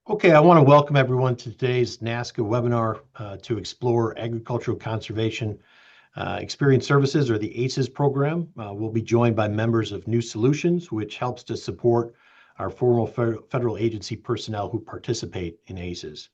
Okay, I want to welcome everyone to today's NASCA webinar to explore agricultural conservation experience services, or the ACES program. We'll be joined by members of New Solutions, which helps to support our formal federal agency personnel who participate in ACES.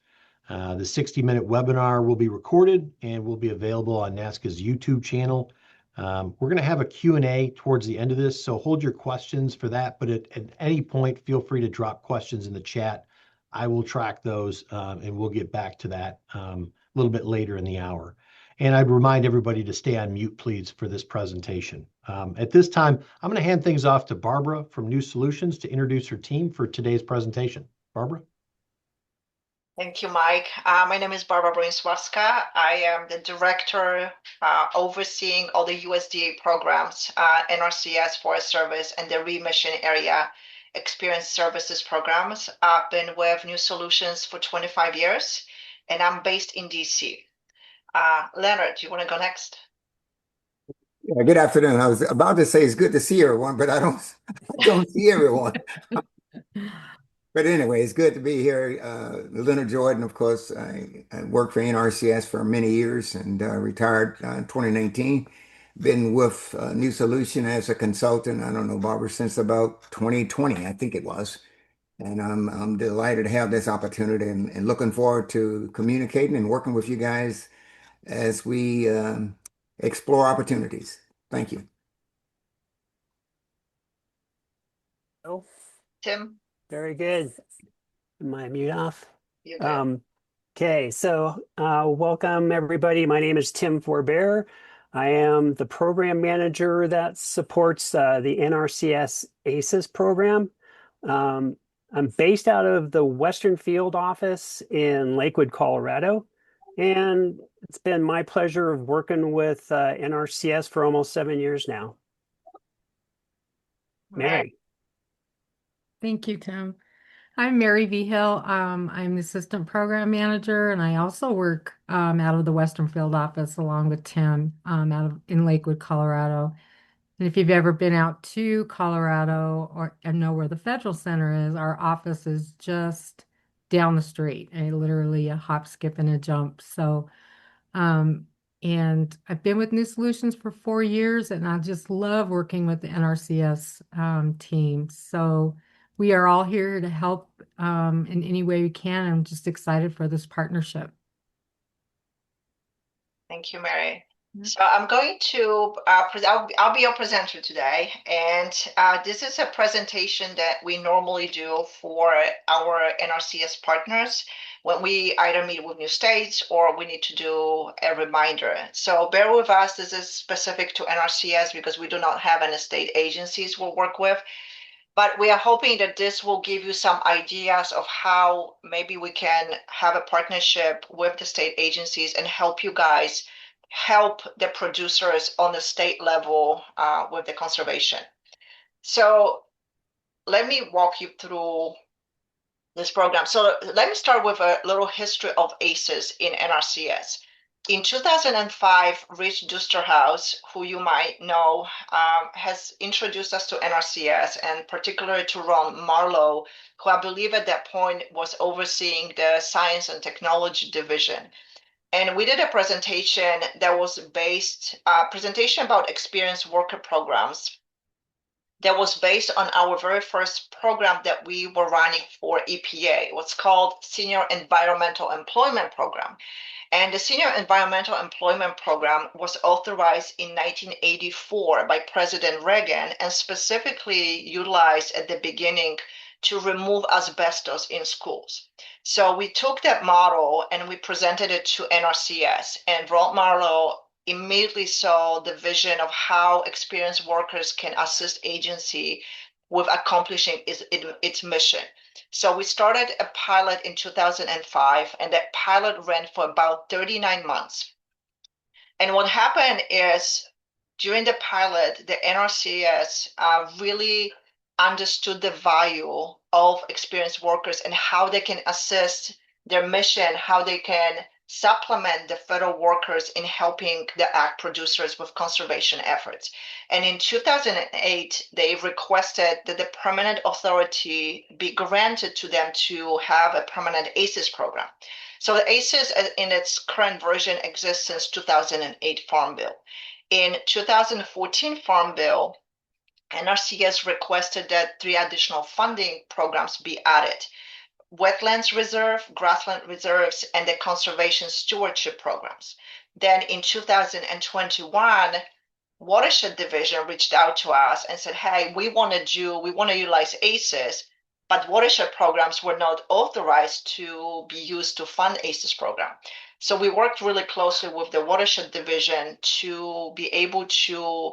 The 60-minute webinar will be recorded and will be available on NASCA's YouTube channel. We're going to have a Q&A towards the end of this, so hold your questions for that, but at any point, feel free to drop questions in the chat. I will track those and we'll get back to that a little bit later in the hour. And I'd remind everybody to stay on mute, please, for this presentation. At this time, I'm going to hand things off to Barbara from New Solutions to introduce her team for today's presentation. Barbara? Thank you, Mike. My name is Barbara Brinswowska. I am the director overseeing all the USDA programs, NRCS, Forest Service, and the remission area experience services programs. I've been with New Solutions for 25 years, and I'm based in DC. Leonard, do you want to go next? Yeah, good afternoon. I was about to say it's good to see everyone, but I don't see everyone. But anyway, it's good to be here. Leonard Jordan, of course, I worked for NRCS for many years and retired in 2019. Been with New Solution as a consultant, I don't know, Barbara, since about 2020, I think it was. And I'm delighted to have this opportunity and looking forward to communicating and working with you guys as we explore opportunities. Thank you. Oh, Tim? very good. My mute off. You good. Okay, so welcome everybody. My name is Tim Forbear. I am the program manager that supports the NRCS ACES program. I'm based out of the Western Field office in Lakewood, Colorado, and it's been my pleasure of working with NRCS for almost 7 years now. Mary. Thank you, Tim. I'm Mary Vigil. I'm the assistant program manager, and I also work out of the Western Field office along with Tim in Lakewood, Colorado. And if you've ever been out to Colorado and know where the Federal Center is, our office is just down the street, and literally a hop, skip, and a jump. So, and I've been with New Solutions for 4 years, and I just love working with the NRCS team. So we are all here to help in any way we can. I'm just excited for this partnership. Thank you, Mary. So I'm going to I'll be your presenter today, and this is a presentation that we normally do for our NRCS partners when we either meet with new states or we need to do a reminder. So bear with us, this is specific to NRCS because we do not have any state agencies we'll work with, but we are hoping that this will give you some ideas of how maybe we can have a partnership with the state agencies and help you guys help the producers on the state level with the conservation. So let me walk you through this program. So let me start with a little history of ACES in NRCS. In 2005, Rich Dusterhouse, who you might know, has introduced us to NRCS, and particularly to Ron Marlowe, who I believe at that point was overseeing the Science and Technology Division. And we did a presentation that was presentation about experienced worker programs that was based on our very first program that we were running for EPA. What's called Senior Environmental Employment Program. And the Senior Environmental Employment Program was authorized in 1984 by President Reagan and specifically utilized at the beginning to remove asbestos in schools. So we took that model and we presented it to NRCS, and Ron Marlowe immediately saw the vision of how experienced workers can assist agency with accomplishing its mission. So we started a pilot in 2005, and that pilot ran for about 39 months. And what happened is during the pilot, the NRCS really understood the value of experienced workers and how they can assist their mission, how they can supplement the federal workers in helping the ag producers with conservation efforts. And in 2008, they requested that the permanent authority be granted to them to have a permanent ACES program. So the ACES in its current version exists since 2008 Farm Bill. In 2014 Farm Bill, NRCS requested that 3 additional funding programs be added: wetlands reserve, grassland reserves, and the conservation stewardship programs. Then in 2021, Watershed Division reached out to us and said, hey, we want to utilize ACES, but watershed programs were not authorized to be used to fund ACES program. So we worked really closely with the Watershed Division to be able to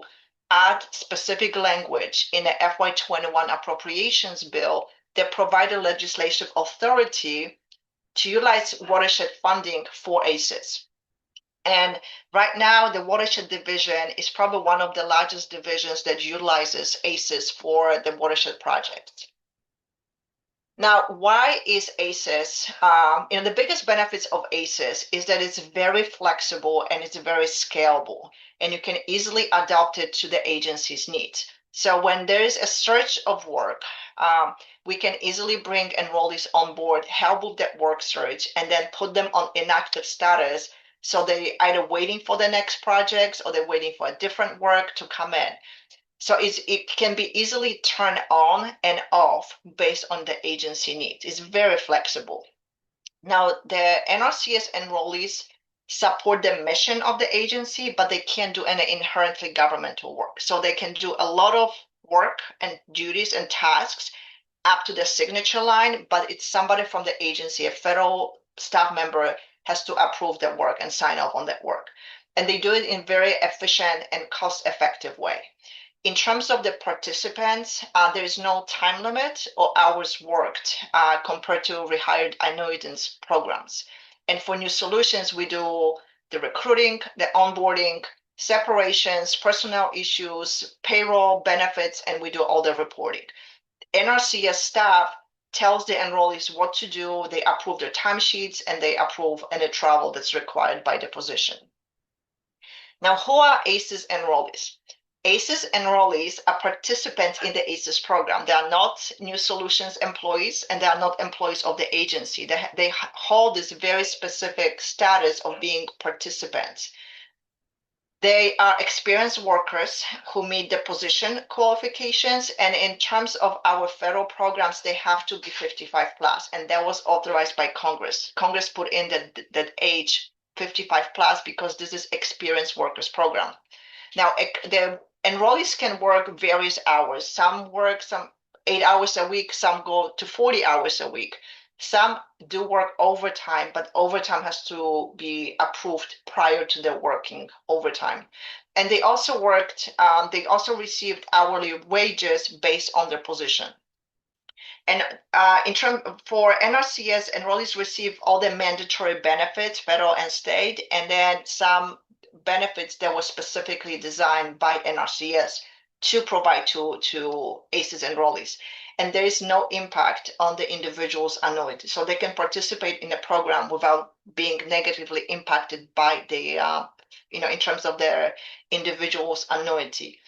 add specific language in the FY21 appropriations bill that provided legislative authority to utilize watershed funding for ACES. And right now, the Watershed Division is probably one of the largest divisions that utilizes ACES for the watershed project. Now, why is ACES? The biggest benefits of ACES is that it's very flexible and it's very scalable, and you can easily adapt it to the agency's needs. So when there is a search of work, we can easily bring enrollees on board, help with that work search, and then put them on inactive status. So they either waiting for the next projects or they're waiting for a different work to come in. So it can be easily turned on and off based on the agency needs. It's very flexible. Now, the NRCS enrollees support the mission of the agency, but they can't do any inherently governmental work. So they can do a lot of work and duties and tasks up to the signature line, but it's somebody from the agency, a federal staff member, has to approve the work and sign off on that work. And they do it in very efficient and cost-effective way. In terms of the participants, there is no time limit or hours worked compared to rehired annuitants programs. And for new solutions, we do the recruiting, the onboarding, separations, personnel issues, payroll, benefits, and we do all the reporting. NRCS staff tells the enrollees what to do. They approve their timesheets and they approve any travel that's required by the position. Now, who are ACES enrollees? ACES enrollees are participants in the ACES program. They are not New Solutions employees and they are not employees of the agency. They hold this very specific status of being participants. They are experienced workers who meet the position qualifications. And in terms of our federal programs, they have to be 55 plus. And that was authorized by Congress. Congress put in that age 55 plus because this is experienced workers program. Now, the enrollees can work various hours. Some work 8 hours a week. Some go to 40 hours a week. Some do work overtime, but overtime has to be approved prior to their working overtime. And they also received hourly wages based on their position. And for NRCS, enrollees receive all the mandatory benefits, federal and state, and then some benefits that were specifically designed by NRCS to provide to ACES enrollees. And there is no impact on the individual's annuity. So they can participate in the program without being negatively impacted by the, in terms of their individual's annuity.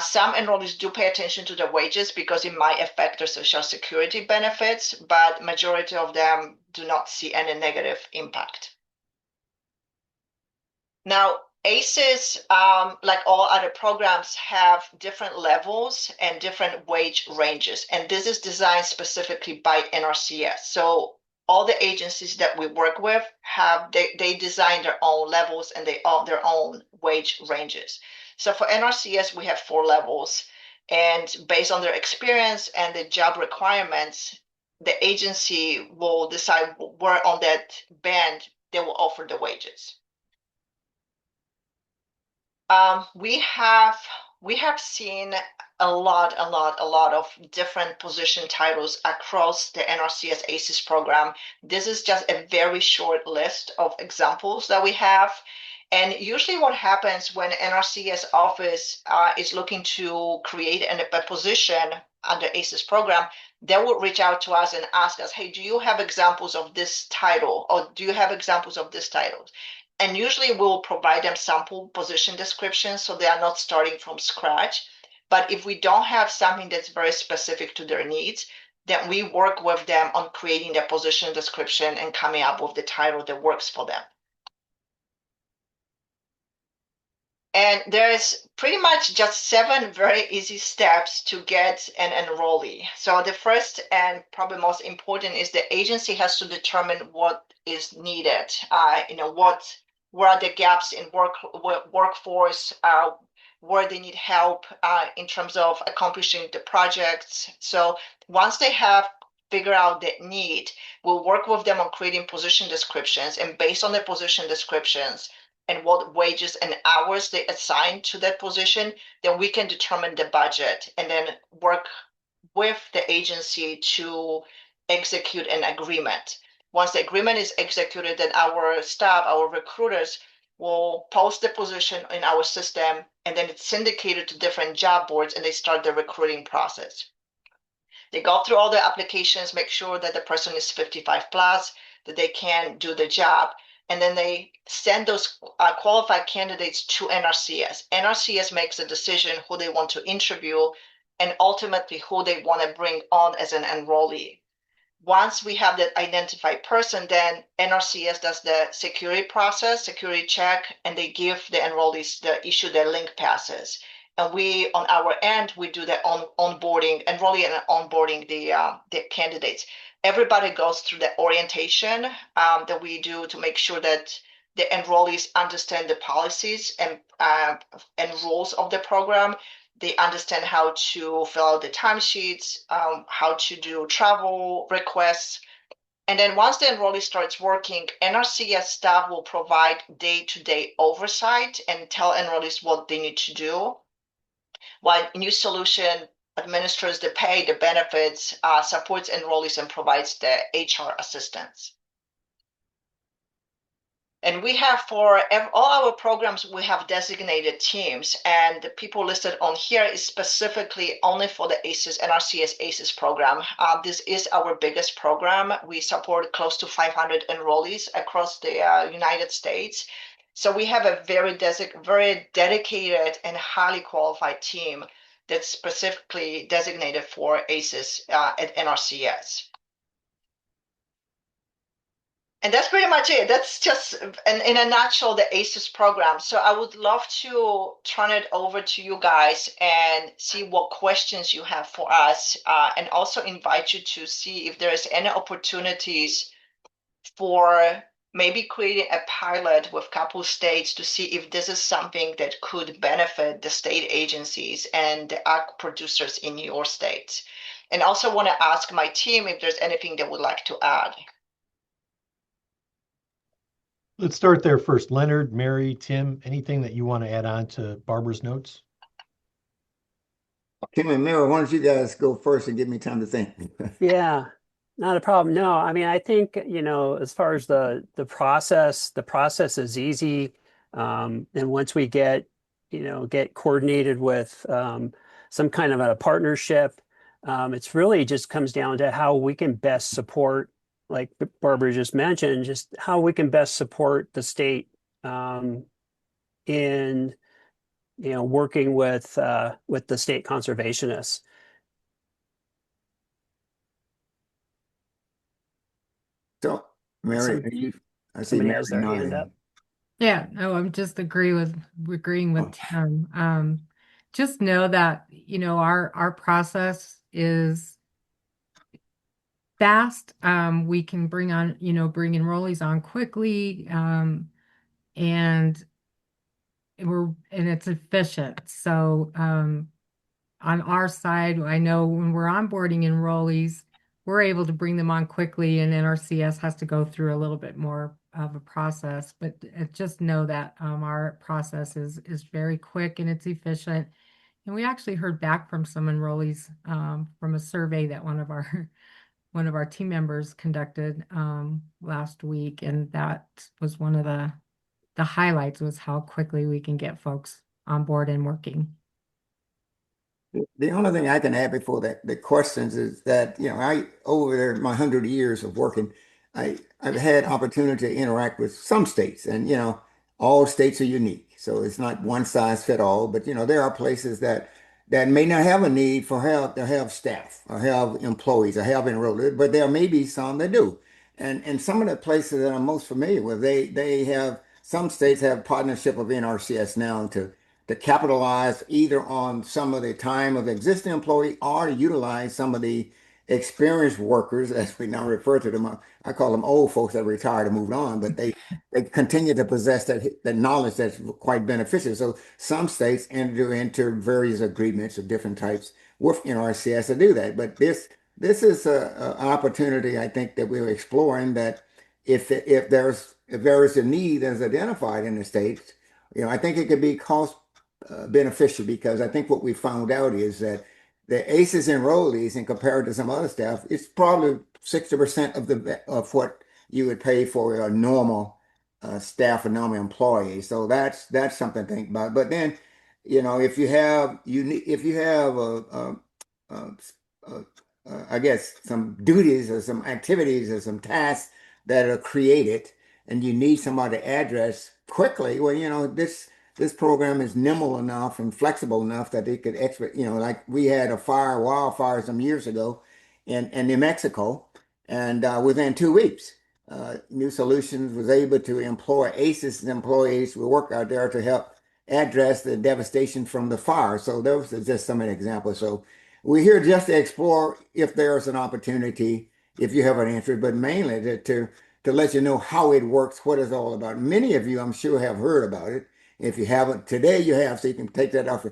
Some enrollees do pay attention to their wages because it might affect their Social Security benefits, but majority of them do not see any negative impact. Now, ACES, like all other programs, have different levels and different wage ranges, and this is designed specifically by NRCS. So all the agencies that we work with they design their own levels and they own their own wage ranges. So for NRCS, we have 4 levels, and based on their experience and the job requirements, the agency will decide where on that band they will offer the wages. We have seen a lot of different position titles across the NRCS ACES program. This is just a very short list of examples that we have. And usually what happens when NRCS office is looking to create a position under ACES program, they will reach out to us and ask us, hey, do you have examples of this title? Or do you have examples of this title? And usually we'll provide them sample position descriptions so they are not starting from scratch. But if we don't have something that's very specific to their needs, then we work with them on creating their position description and coming up with the title that works for them. And there's pretty much just 7 very easy steps to get an enrollee. So the first and probably most important is the agency has to determine what is needed. Where are the gaps in workforce, where they need help in terms of accomplishing the projects. So once they have figured out the need, we'll work with them on creating position descriptions, and based on the position descriptions and what wages and hours they assign to that position, then we can determine the budget and then work with the agency to execute an agreement. Once the agreement is executed, then our staff, our recruiters, will post the position in our system, and then it's syndicated to different job boards, and they start the recruiting process. They go through all the applications, make sure that the person is 55 plus, that they can do the job, and then they send those qualified candidates to NRCS. NRCS makes a decision who they want to interview and ultimately who they want to bring on as an enrollee. Once we have that identified person, then NRCS does the security process, security check, and they give the enrollees issue their link passes. And we, on our end, we do the onboarding, enrollee and onboarding the candidates. Everybody goes through the orientation that we do to make sure that the enrollees understand the policies and rules of the program. They understand how to fill out the timesheets, how to do travel requests. And then once the enrollee starts working, NRCS staff will provide day-to-day oversight and tell enrollees what they need to do, while New Solution administers the pay, the benefits, supports enrollees, and provides the HR assistance. And we have for all our programs, we have designated teams, and the people listed on here is specifically only for the ACES, NRCS ACES program. This is our biggest program. We support close to 500 enrollees across the United States. So we have a very dedicated and highly qualified team that's specifically designated for ACES at NRCS. And that's pretty much it. That's just, in a nutshell, the ACES program. So I would love to turn it over to you guys and see what questions you have for us, and also invite you to see if there's any opportunities for maybe creating a pilot with a couple states to see if this is something that could benefit the state agencies and the ag producers in your state. And also want to ask my team if there's anything they would like to add. Let's start there first. Leonard, Mary, Tim, anything that you want to add on to Barbara's notes? Tim and Mary, why don't you guys go first and give me time to think? Yeah, not a problem. No, I mean, I think, as far as the process is easy. And once we get coordinated with some kind of a partnership, it's really just comes down to how we can best support, like Barbara just mentioned, just how we can best support the state in working with the state conservationists. So, Mary, I see Somebody Mary has their hand nodding. up. Yeah, no, I'm just agreeing with Tim. Just know that, our process is fast. We can bring enrollees on quickly, and it's efficient. So, on our side, I know when we're onboarding enrollees, we're able to bring them on quickly, and NRCS has to go through a little bit more of a process. But just know that our process is very quick and it's efficient. And we actually heard back from some enrollees from a survey that one of our team members conducted last week, and that was one of the highlights, was how quickly we can get folks on board and working. The only thing I can add before the questions is that, I over there my 100 years of working, I've had opportunity to interact with some states, and all states are unique. So it's not one size fit all, but there are places that may not have a need for help, or have staff, or have employees, or have enrolled, but there may be some that do. And some of the places that I'm most familiar with, they have some states have partnership with NRCS now to capitalize either on some of the time of the existing employee or to utilize some of the experienced workers, as we now refer to them. I call them old folks that retired and moved on, but they continue to possess that knowledge that's quite beneficial. So some states enter into various agreements of different types with NRCS to do that. But this is an opportunity I think that we're exploring, that if there is a need that's identified in the states, I think it could be cost beneficial, because I think what we found out is that the ACES enrollees, in compared to some other staff, it's probably 60% of what you would pay for a normal staff, a normal employee. So that's something to think about. But then, if you have a, a, I guess some duties or some activities or some tasks that are created, and you need somebody to address quickly, well, this program is nimble enough and flexible enough that it could expert, like we had a wildfire some years ago in New Mexico, and within 2 weeks, New Solutions was able to employ ACES employees who work out there to help address the devastation from the fire. So those are just some of the examples. So we're here just to explore if there's an opportunity, if you have an interest, but mainly to let you know how it works, what it's all about. Many of you, I'm sure, have heard about it. If you haven't, today you have, so you can take that off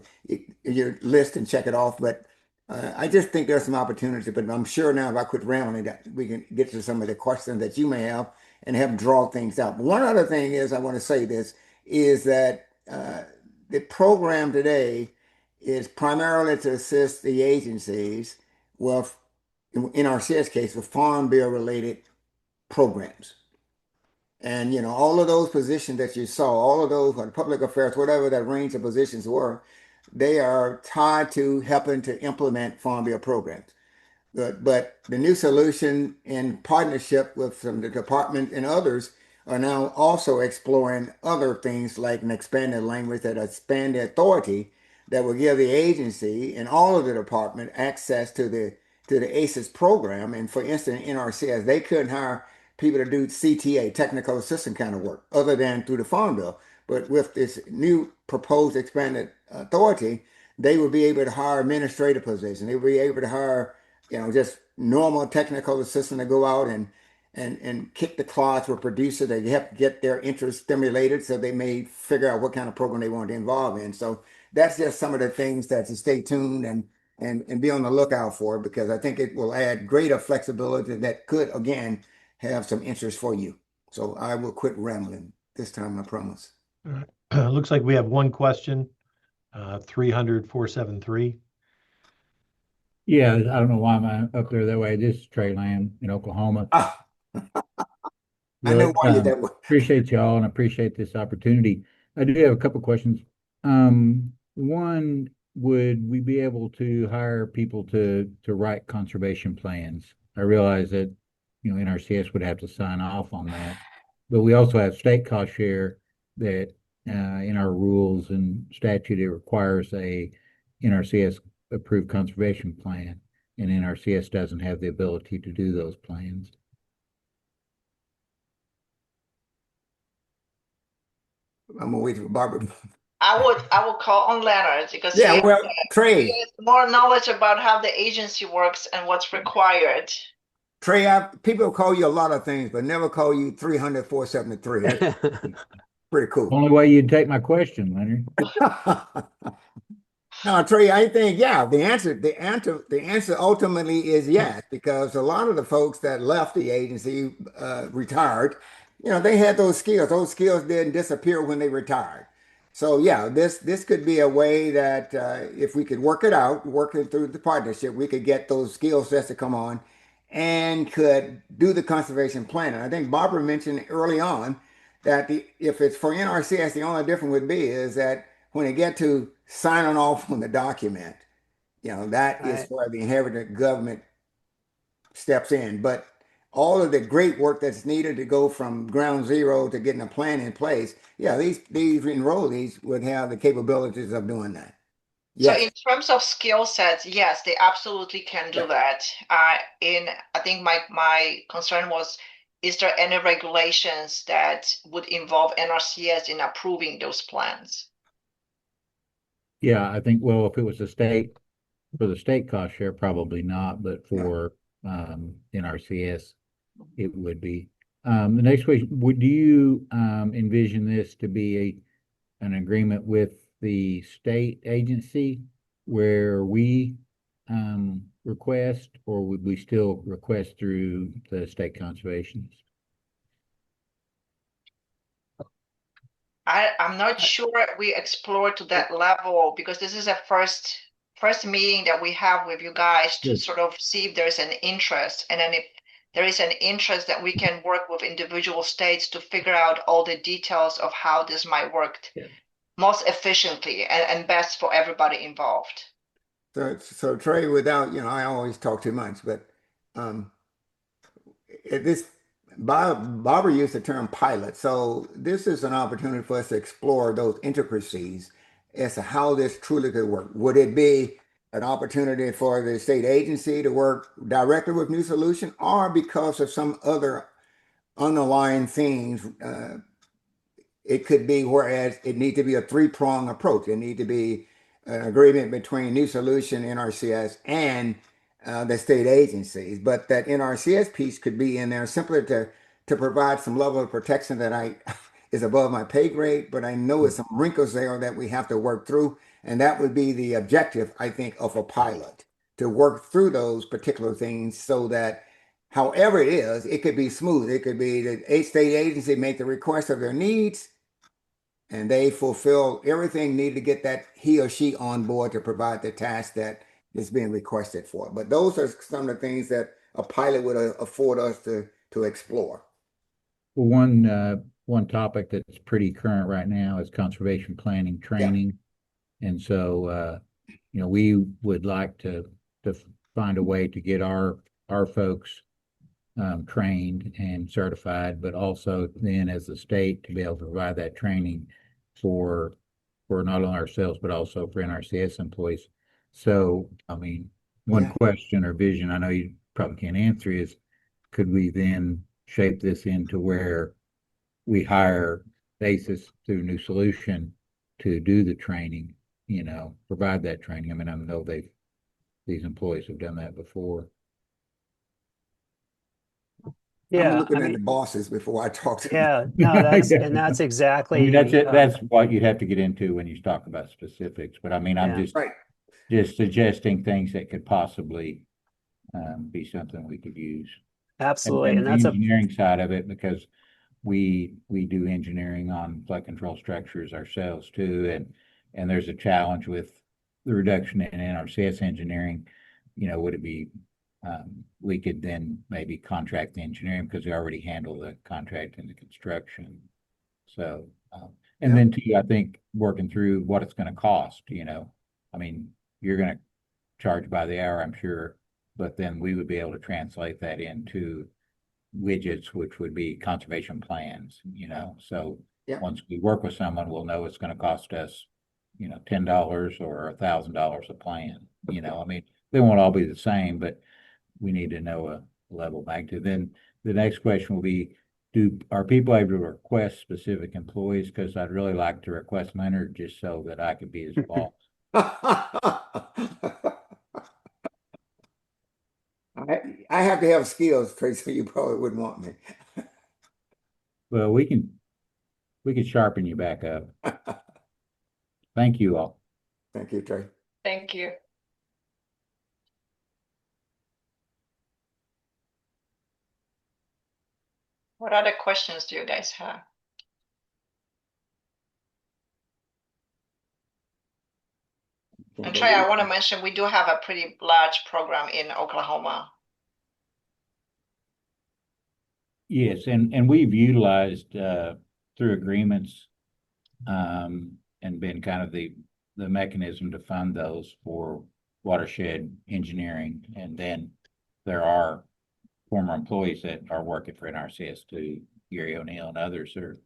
your list and check it off. But I just think there's some opportunity. But I'm sure now, if I quit rambling, that we can get to some of the questions that you may have and help draw things out. But one other thing is, I want to say this, is that the program today is primarily to assist the agencies with, in our CS case, with Farm Bill related programs. And all of those positions that you saw, all of those on public affairs, whatever that range of positions were, they are tied to helping to implement Farm Bill programs. But the New Solution, in partnership with some of the department and others, are now also exploring other things, like an expanded language, that expand the authority that will give the agency and all of the department access to the ACES program. And for instance, in NRCS, they couldn't hire people to do CTA, technical assistant kind of work, other than through the Farm Bill. But with this new proposed expanded authority, they would be able to hire administrative positions. They would be able to hire, just normal technical assistant to go out and kick the cloth with producer. They have to get their interest stimulated, so they may figure out what kind of program they want to involve in. So that's just some of the things that to stay tuned and be on the lookout for, because I think it will add greater flexibility that could, again, have some interest for you. So I will quit rambling this time, I promise. Looks like we have one question, 300-473. Yeah, I don't know why I'm up there that way. This is Trey Lamb in Oklahoma. I know why you're that way. Appreciate y'all and appreciate this opportunity. I do have a couple questions. One, would we be able to hire people to write conservation plans? I realize that NRCS would have to sign off on that, but we also have state cost share that in our rules and statute, it requires a NRCS approved conservation plan, and NRCS doesn't have the ability to do those plans. I'm gonna wait for Barbara. I would call on Leonard, because Yeah, well, Trey, he has more knowledge about how the agency works and what's required. Trey, people call you a lot of things, but never call you 300-473. That's pretty cool. Only way you'd take my question, Leonard. No, Trey, I think, yeah, the answer ultimately is yes, because a lot of the folks that left the agency, retired, they had those skills. Those skills didn't disappear when they retired. So yeah, this could be a way that if we could work it out, working through the partnership, we could get those skill sets to come on and could do the conservation plan. And I think Barbara mentioned early on that if it's for NRCS, the only difference would be is that when they get to signing off on the document, That is Right. where the inherited government steps in. But all of the great work that's needed to go from ground zero to getting a plan in place, yeah, these enrollees would have the capabilities of doing that. So Yes. in terms of skill sets, yes, they absolutely can do Yeah. that. I think my concern was, is there any regulations that would involve NRCS in approving those plans? Yeah, I think, well, if it was for the state cost share, probably not, but for NRCS, it would be. The next question, do you envision this to be an agreement with the state agency where we request, or would we still request through the state conservationists? I'm not sure we explored to that level, because this is a first meeting that we have with you guys to Yes. sort of see if there's an interest, and then if there is an interest, that we can work with individual states to figure out all the details of how this might work most efficiently and best for everybody involved. So Trey, without, I always talk too much, but this Barbara used the term pilot. So this is an opportunity for us to explore those intricacies as to how this truly could work. Would it be an opportunity for the state agency to work directly with New Solution, or because of some other underlying things, it could be, whereas it need to be a three-prong approach. It need to be an agreement between New Solution, NRCS, and the state agencies. But that NRCS piece could be in there simply to provide some level of protection that is above my pay grade, but I know there's some wrinkles there that we have to work through. And that would be the objective, I think, of a pilot, to work through those particular things so that however it is, it could be smooth. It could be the state agency make the request of their needs, and they fulfill everything needed to get that he or she on board to provide the task that is being requested for. But those are some of the things that a pilot would afford us to explore. Well, one topic that's pretty current right now is conservation planning training. And so, we would like to find a way to get our folks trained and certified, but also then as a state to be able to provide that training for not only ourselves, but also for NRCS employees. So, I mean, one question or vision I know you probably can't answer is, could we then shape this into where we hire ACES through New Solution to do the training, provide that training? I mean, I know these employees have done that before. I'm looking at the bosses before I talk to them. Yeah, no, that's exactly. That's what you'd have to get into when you talk about specifics. But I mean, I'm just suggesting things that could possibly be something we could use. Absolutely, and that's the engineering side of it, because we do engineering on flood control structures ourselves too, and there's a challenge with the reduction in NRCS engineering. Would it be we could then maybe contract the engineering, because we already handle the contract and the construction. So, then too, I think working through what it's going to cost, I mean, you're going to charge by the hour, I'm sure, but then we would be able to translate that into widgets, which would be conservation plans, So once we work with someone, we'll know it's going to cost us, $10 or $1,000 a plan. I mean, they won't all be the same, but we need to know a level magnitude. Then the next question will be, are people able to request specific employees? Because I'd really like to request Leonard, just so that I could be his boss. I have to have skills, Tracy. You probably wouldn't want me. Well, we can sharpen you back up. Thank you all. Thank you, Trey. Thank you. What other questions do you guys have? And Trey, I want to mention we do have a pretty large program in Oklahoma. Yes, and we've utilized through agreements and been kind of the mechanism to fund those for watershed engineering. And then there are former employees that are working for NRCS too. Gary O'Neill and others are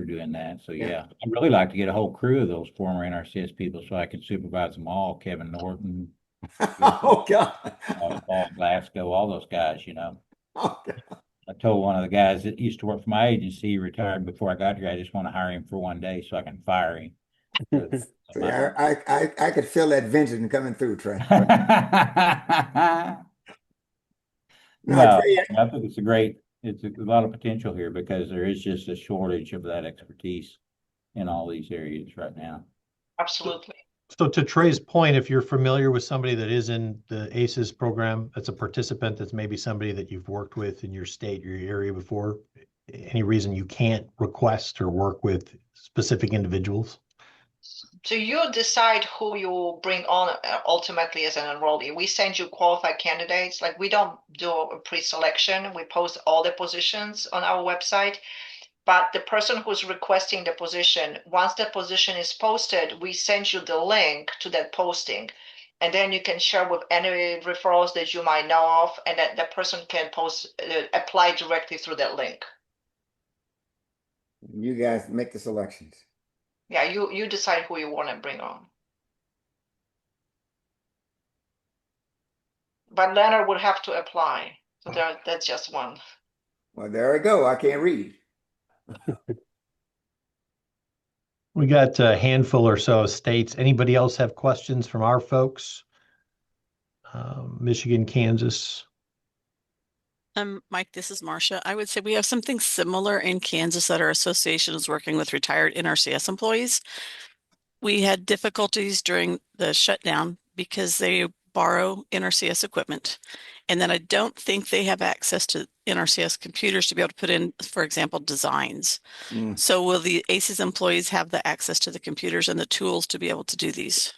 doing that. So yeah, I'd really like to get a whole crew of those former NRCS people so I can supervise them all. Kevin Norton, Oh, God. Paul Glasgow, all those guys, Oh, God. I told one of the guys that used to work for my agency, he retired before I got here. I just want to hire him for one day so I can fire him. So, yeah, I could feel that vengeance coming through, Trey. No, No, Trey, I think it's a lot of potential here because there is just a shortage of that expertise in all these areas right now. Absolutely. So to Trey's point, if you're familiar with somebody that is in the ACES program, that's a participant, that's maybe somebody that you've worked with in your state, your area before, any reason you can't request or work with specific individuals? So you decide who you bring on ultimately as an enrollee. We send you qualified candidates. Like, we don't do a pre-selection. We post all the positions on our website. But the person who's requesting the position, once the position is posted, we send you the link to that posting. And then you can share with any referrals that you might know of, and that the person can apply directly through that link. you guys make the selections. Yeah, you decide who you want to bring on. But Leonard would have to apply. So that's just one. Well, there we go. I can't read. We got a handful or so of states. Anybody else have questions from our folks? Michigan, Kansas. Mike, this is Marcia. I would say we have something similar in Kansas that our association is working with retired NRCS employees. We had difficulties during the shutdown because they borrow NRCS equipment. And then I don't think they have access to NRCS computers to be able to put in, for example, designs. So will the ACES employees have the access to the computers and the tools to be able to do these?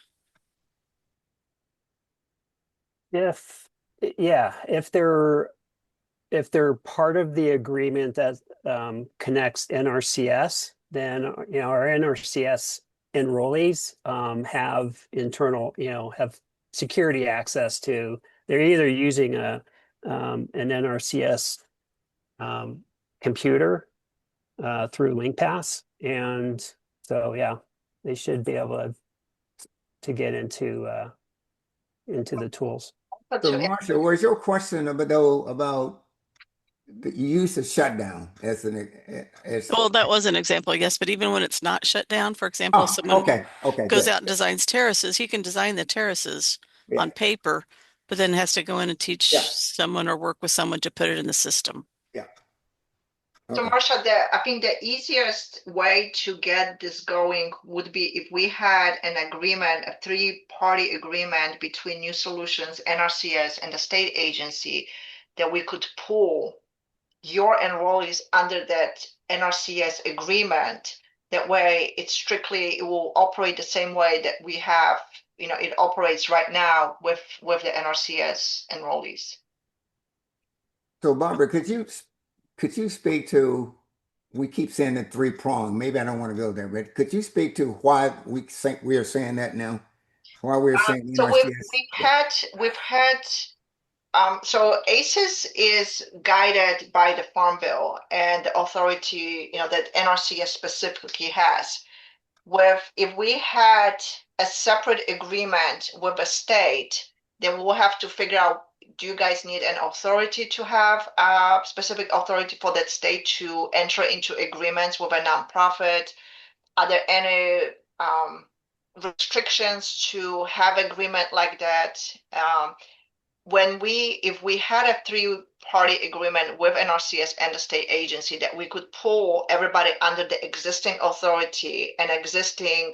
If they're part of the agreement that connects NRCS, then our NRCS enrollees have internal, have security access to. They're either using an NRCS computer through LinkPass, and so yeah, they should be able to get into the tools. So, Marsha, was your question about the use of shutdown as Well, that was an example, yes, but even when it's not shut down, for example, if someone okay, goes good. out and designs terraces, he can design the terraces Yeah. on paper, but then has to go in and teach Yeah. someone or work with someone to put it in the system. Yeah. So Okay. Marcia, I think the easiest way to get this going would be if we had an agreement, a three-party agreement between New Solutions, NRCS, and the state agency, that we could pool your enrollees under that NRCS agreement. That way, it will operate the same way that we have, it operates right now with the NRCS enrollees. So, Barbara, could you speak to? We keep saying the three-prong. Maybe I don't want to go there, but could you speak to why we are saying that now? Why we're saying So NRCS? we've had so ACES is guided by the Farm Bill and the authority, that NRCS specifically has. If we had a separate agreement with a state, then we'll have to figure out, do you guys need an authority to have a specific authority for that state to enter into agreements with a nonprofit? Are there any restrictions to have agreement like that? If we had a three-party agreement with NRCS and the state agency, that we could pull everybody under the existing authority and existing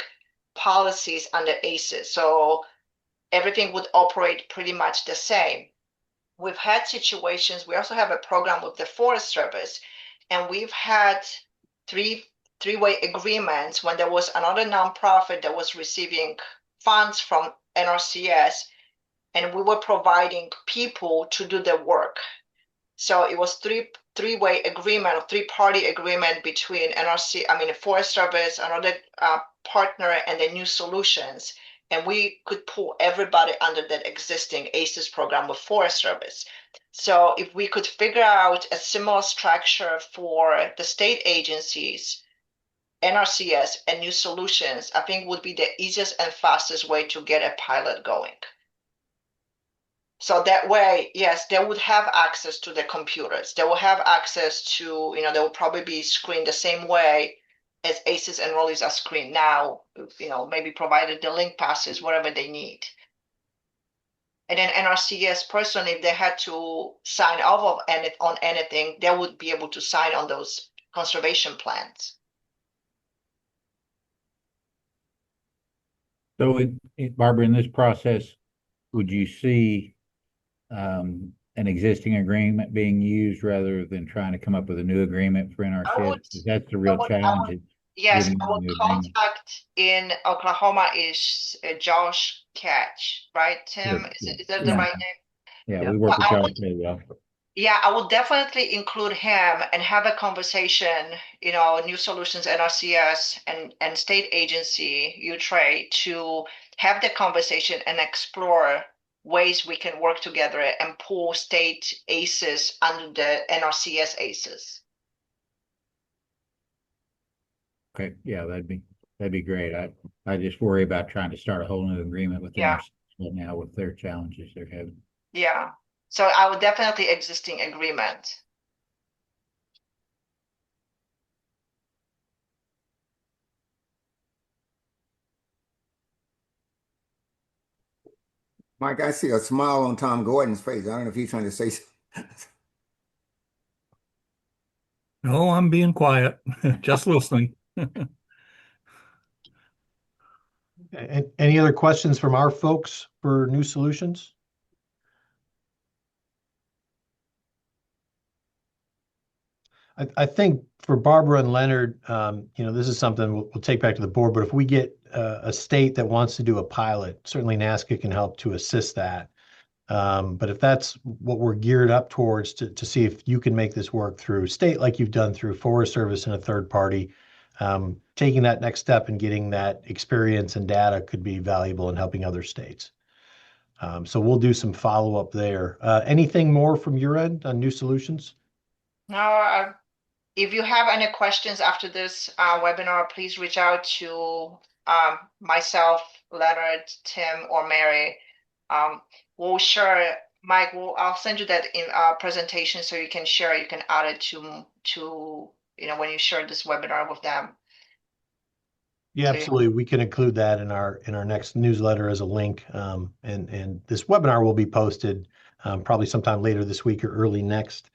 policies under ACES, so everything would operate pretty much the same. We've had situations, we also have a program with the Forest Service, and we've had three-way agreements when there was another nonprofit that was receiving funds from NRCS, and we were providing people to do the work. So it was three-way agreement, or three-party agreement between the Forest Service, another partner, and the New Solutions. and we could pull everybody under that existing ACES program with Forest Service. So if we could figure out a similar structure for the state agencies, NRCS, and New Solutions, I think would be the easiest and fastest way to get a pilot going. So that way, yes, they would have access to the computers. They will have access to, they will probably be screened the same way as ACES enrollees are screened now, maybe provided the link passes, whatever they need. And then NRCS person, if they had to sign off on anything, they would be able to sign on those conservation plans. So, Barbara, in this process, would you see an existing agreement being used rather than trying to come up with a new agreement for NRCS? Because that's the real challenge. Yes, getting our a new agreement. contact in Oklahoma is Josh Catch, right, Tim? Sure, Is that the yeah. right name? Yeah, Yep. we work with I Josh would- very well. Yeah, I would definitely include him and have a conversation, New Solutions, NRCS, and state agency, U-Trade, to have the conversation and explore ways we can work together and pull state ACES under the NRCS ACES. Okay, yeah, that'd be great. I just worry about trying to start a whole new agreement with Yeah. NRCS right now with their challenges they're having. Yeah, so I would definitely existing agreement. Mike, I see a smile on Tom Gordon's face. I don't know if he's trying to say something. No, I'm being quiet, just listening. Any other questions from our folks for New Solutions? I think for Barbara and Leonard, this is something we'll take back to the board, but if we get a state that wants to do a pilot, certainly NASCA can help to assist that. But if that's what we're geared up towards to see if you can make this work through state like you've done through Forest Service and a third party, taking that next step and getting that experience and data could be valuable in helping other states. So we'll do some follow-up there. Anything more from your end on New Solutions? No, if you have any questions after this webinar, please reach out to myself, Leonard, Tim, or Mary. We'll share, Mike, I'll send you that in presentation so you can share, you can add it to when you share this webinar with them. Yeah, absolutely. We can include that in our next newsletter as a link. And this webinar will be posted probably sometime later this week or early next.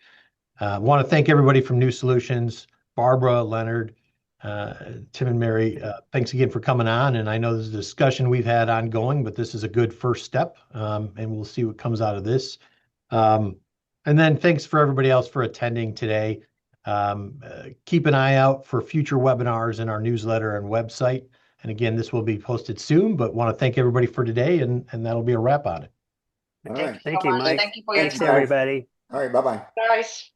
I want to thank everybody from New Solutions, Barbara, Leonard, Tim and Mary. Thanks again for coming on. And I know this is a discussion we've had ongoing, but this is a good first step, and we'll see what comes out of this. And then thanks for everybody else for attending today. Keep an eye out for future webinars in our newsletter and website. And again, this will be posted soon, but want to thank everybody for today, and that'll be a wrap on it. All right. Thank you, Mike. Thank you for your Thanks, time, everybody. All right, bye-bye. guys.